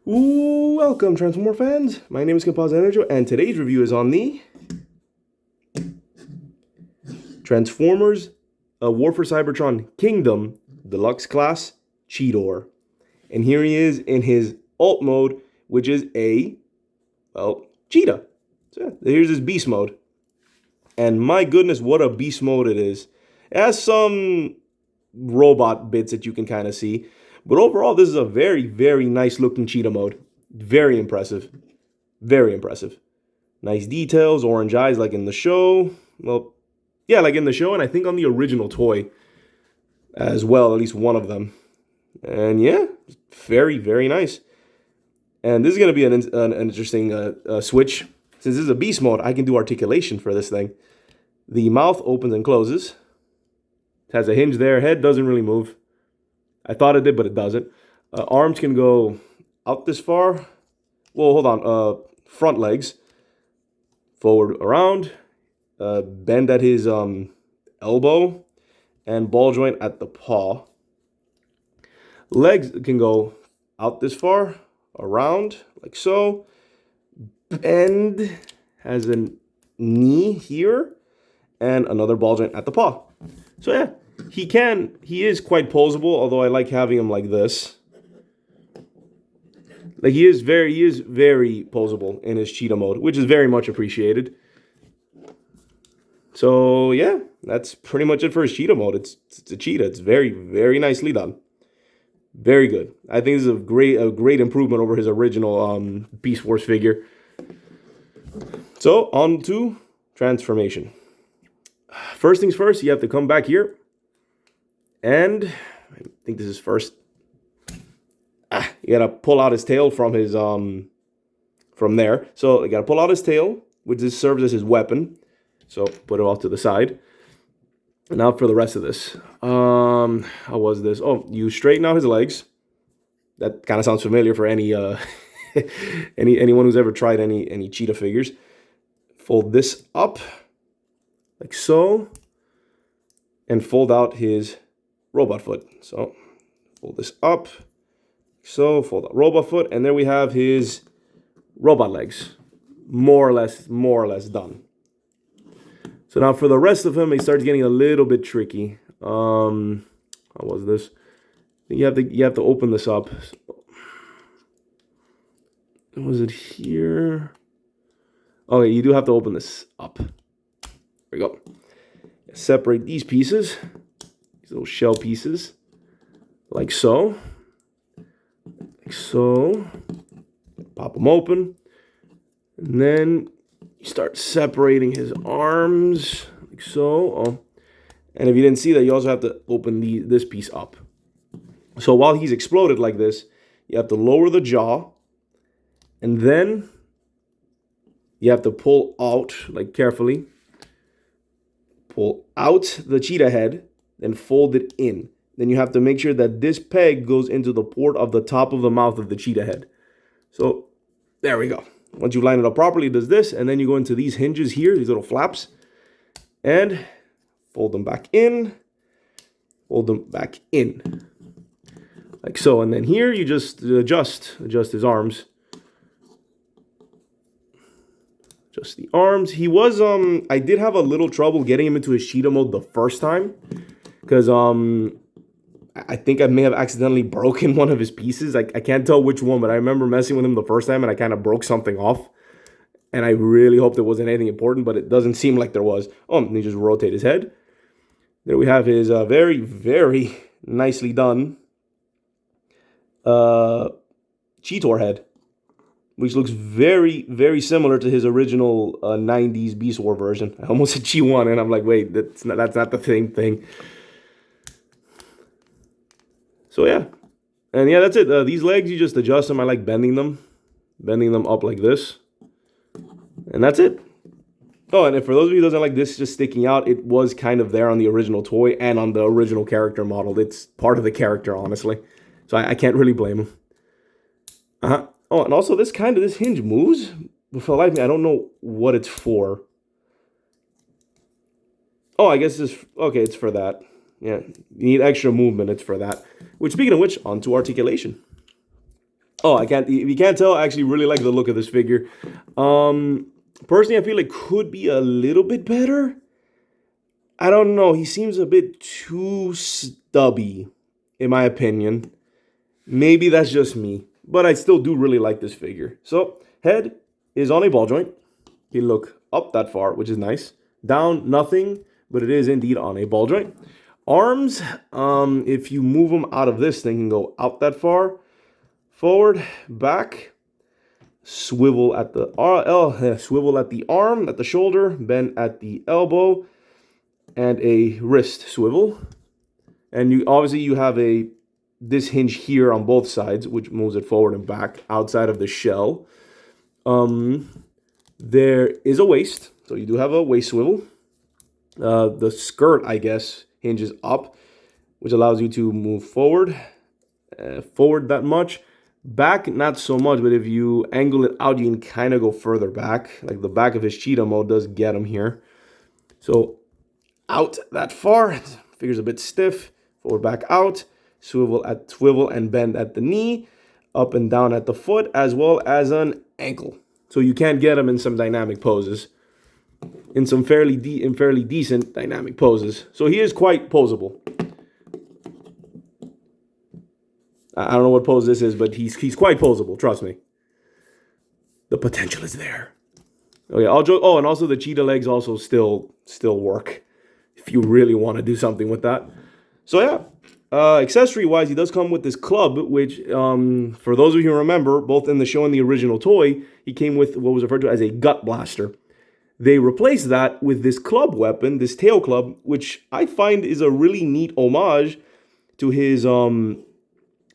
Welcome, Transformer fans. My name is Composite Enerjoe, and today's review is on the Transformers War for Cybertron Kingdom Deluxe Class Cheetor. And here he is in his alt mode, which is cheetah. So yeah, here's his beast mode. And my goodness, what a beast mode it is. It has some robot bits that you can kind of see. But overall, this is a very, very nice looking cheetah mode. Very impressive. Very impressive. Nice details, orange eyes like in the show. Well, yeah, like in the show, and I think on the original toy as well, at least one of them. And yeah, very, very nice. And this is going to be an interesting switch. Since this is a beast mode, I can do articulation for this thing. The mouth opens and closes. It has a hinge there. Head doesn't really move. I thought it did, but it doesn't. Arms can go out this far. Well, hold on. Front legs. Forward around. Bend at his elbow. And ball joint at the paw. Legs can go out this far. Around, like so. Bend. Has a knee here. And another ball joint at the paw. So yeah. He is quite posable, although I like having him like this. Like he is very posable in his cheetah mode, which is very much appreciated. So yeah, that's pretty much it for his cheetah mode. It's a cheetah. It's very, very nicely done. Very good. I think this is a great improvement over his original Beast Wars figure. So on to transformation. First things first, you have to come back here. And I think this is first. You gotta pull out his tail from his from there. So you gotta pull out his tail, which just serves as his weapon. So put it off to the side. And now for the rest of this. How was this? Oh, you straighten out his legs. That kind of sounds familiar for any anyone who's ever tried any cheetah figures. Fold this up like so, and fold out his robot foot. So fold this up. So fold out robot foot, and there we have his robot legs. More or less done. So now for the rest of him, it starts getting a little bit tricky. How was this? You have to open this up. Was it here? Okay, you do have to open this up. There we go. Separate these pieces. These little shell pieces, like so. Like so. Pop them open. And then you start separating his arms, like so. Oh. And if you didn't see that, you also have to open this piece up. So while he's exploded like this, you have to lower the jaw. And then you have to pull out, like carefully. Pull out the cheetah head. Then fold it in. Then you have to make sure that this peg goes into the port of the top of the mouth of the cheetah head. So there we go. Once you line it up properly, it does this. And then you go into these hinges here, these little flaps. And fold them back in. Fold them back in. Like so. And then here you just adjust his arms. Just the arms. He was, I did have a little trouble getting him into his cheetah mode the first time. Because I think I may have accidentally broken one of his pieces. I can't tell which one, but I remember messing with him the first time and I kind of broke something off. And I really hope there wasn't anything important, but it doesn't seem like there was. Oh, and you just rotate his head. There we have his very, very nicely done Cheetor head, which looks very, very similar to his original 90s Beast War version. I almost said G1, and I'm like, wait, that's not the same thing. So yeah, and yeah, that's it. These legs, you just adjust them. I like bending them up like this, and that's it. Oh, and for those of you who doesn't like this just sticking out, it was kind of there on the original toy and on the original character model. It's part of the character, honestly, so I can't really blame him. Oh, and also this hinge moves. But for the life of me, I don't know what it's for. Oh, I guess it's for that. Yeah, you need extra movement, it's for that. Which, speaking of which, on to articulation. Oh, I can't. If you can't tell, I actually really like the look of this figure. Personally, I feel it could be a little bit better. I don't know. He seems a bit too stubby, in my opinion. Maybe that's just me, but I still do really like this figure. So, head is on a ball joint. You look up that far, which is nice. Down, nothing, but it is indeed on a ball joint. Arms, if you move them out of this thing, can go out that far. Forward, back, swivel at the swivel at the arm, at the shoulder, bend at the elbow, and a wrist swivel. And you obviously you have this hinge here on both sides, which moves it forward and back outside of the shell. There is a waist, so you do have a waist swivel. The skirt, I guess, hinges up, which allows you to move forward that much. Back, not so much, but if you angle it out, you can kind of go further back. Like the back of his cheetah mode does get him here. So out that far, figure's a bit stiff. Forward, back, out. Swivel and bend at the knee. Up and down at the foot, as well as an ankle. So you can get him in some dynamic poses. In some fairly decent dynamic poses. So he is quite posable. I don't know what pose this is, but he's quite posable, trust me. The potential is there. Okay, I'll joke. Oh, and also the cheetah legs also still work if you really want to do something with that. So yeah, accessory-wise, he does come with this club, which, for those of you who remember, both in the show and the original toy, he came with what was referred to as a gut blaster. They replaced that with this club weapon, this tail club, which I find is a really neat homage to his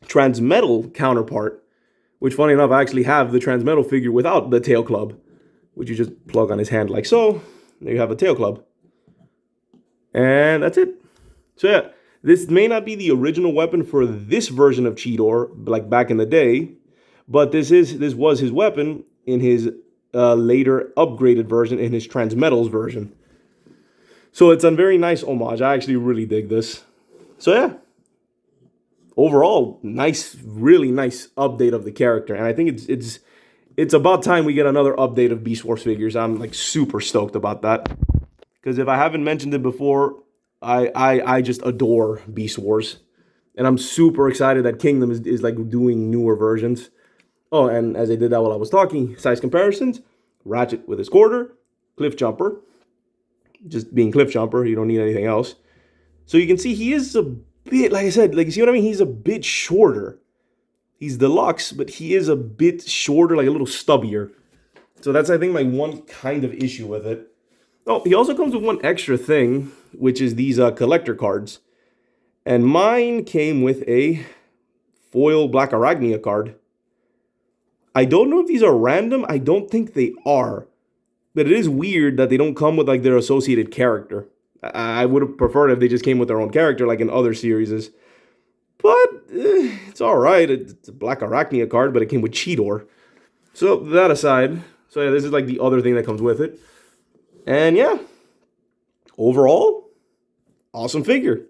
Transmetal counterpart, which, funny enough, I actually have the Transmetal figure without the tail club, which you just plug on his hand like so. There you have a tail club. And that's it. So yeah, this may not be the original weapon for this version of Cheetor, like back in the day, but this was his weapon in his later upgraded version, in his Transmetals version. So it's a very nice homage. I actually really dig this. So yeah. Overall, nice, really nice update of the character, and I think it's about time we get another update of Beast Wars figures. I'm like super stoked about that, because if I haven't mentioned it before, I just adore Beast Wars, and I'm super excited that Kingdom is like doing newer versions. Oh, and as I did that while I was talking, size comparisons: Ratchet with his quarter, Cliff Jumper, just being Cliff Jumper. You don't need anything else. So you can see he is a bit, like I said, like, you see what I mean? He's a bit shorter. He's deluxe, but he is a bit shorter, like a little stubbier. So that's, I think, my one kind of issue with it. Oh, he also comes with one extra thing, which is these collector cards. And mine came with a foil Black Arachnia card. I don't know if these are random. I don't think they are. But it is weird that they don't come with like their associated character. I would have preferred if they just came with their own character, like in other series. But it's all right. It's a Black Arachnia card, but it came with Cheetor. So that aside, so yeah, this is like the other thing that comes with it. And yeah, overall, awesome figure.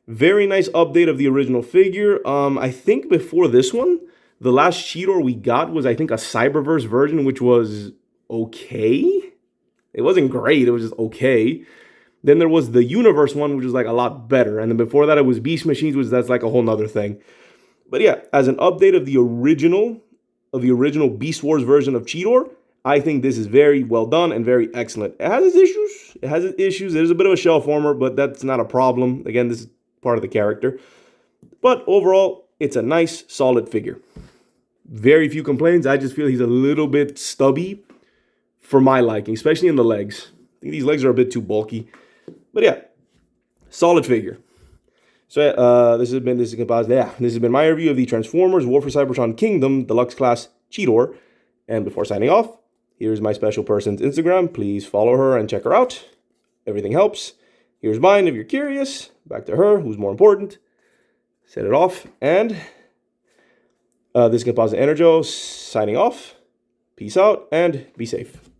Very nice update of the original figure. I think before this one, the last Cheetor we got was, I think, a Cyberverse version, which was okay. It wasn't great. It was just okay. Then there was the Universe one, which was like a lot better. And then before that, it was Beast Machines, which that's like a whole nother thing. But yeah, as an update of the original Beast Wars version of Cheetor, I think this is very well done and very excellent. It has its issues. There's a bit of a shell former, but that's not a problem. Again, this is part of the character. But overall, it's a nice, solid figure. Very few complaints. I just feel he's a little bit stubby for my liking, especially in the legs. I think these legs are a bit too bulky. But yeah, solid figure. So this has been my review of the Transformers War for Cybertron Kingdom Deluxe Class Cheetor. And before signing off, here's my special person's Instagram. Please follow her and check her out. Everything helps. Here's mine if you're curious. Back to her, who's more important. Set it off. And this is Composite Enerjoe signing off. Peace out and be safe.